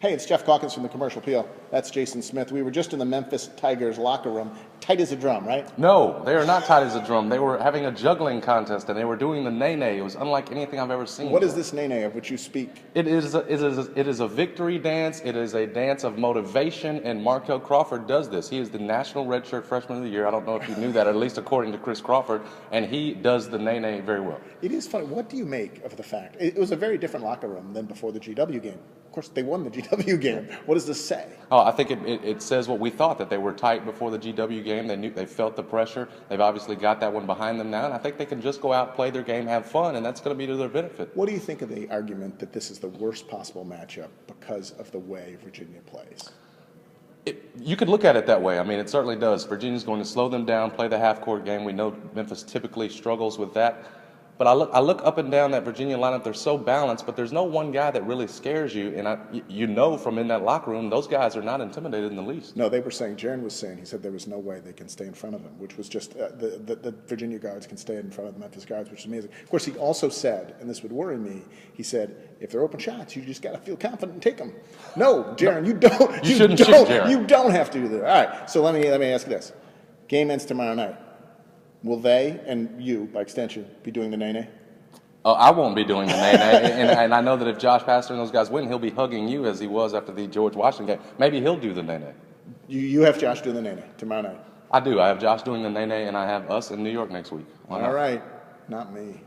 Hey, it's Geoff Calkins from the Commercial Appeal. That's Jason Smith. We were just in the Memphis Tigers locker room. Tight as a drum, right? No, they are not tight as a drum. They were having a juggling contest, and they were doing the nay-nay. It was unlike anything I've ever seen. What is this nay-nay of which you speak? It is a victory dance. It is a dance of motivation, and Markel Crawford does this. He is the National Redshirt Freshman of the Year. I don't know if you knew that, at least according to Chris Crawford, and he does the nay-nay very well. It is funny. What do you make of the fact? It was a very different locker room than before the GW game. Of course, they won the GW game. What does this say? Oh, I think it says what we thought, that they were tight before the GW game. They felt the pressure. They've obviously got that one behind them now, and I think they can just go out, play their game, have fun, and that's going to be to their benefit. What do you think of the argument that this is the worst possible matchup because of the way Virginia plays? You could look at it that way. I mean, it certainly does. Virginia's going to slow them down, play the half-court game. We know Memphis typically struggles with that. But I look up and down that Virginia lineup. They're so balanced, but there's no one guy that really scares you. And you know from in that locker room, those guys are not intimidated in the least. No, they were saying, Jaron was saying, he said there was no way they can stay in front of him, which was just the Virginia guards can stay in front of the Memphis guards, which is amazing. Of course, he also said, and this would worry me, he said, if they're open shots, you just got to feel confident and take them. No, Jaron, you don't. You shouldn't shoot Jaron. You don't have to do that. All right, so let me ask you this. Game ends tomorrow night. Will they, and you, by extension, be doing the nay-nay? Oh, I won't be doing the nay-nay, and I know that if Josh Pastor and those guys win, he'll be hugging you as he was after the George Washington game. Maybe he'll do the nay-nay. You have Josh doing the nay-nay tomorrow night? I do. I have Josh doing the nay-nay, and I have us in New York next week. All right, not me.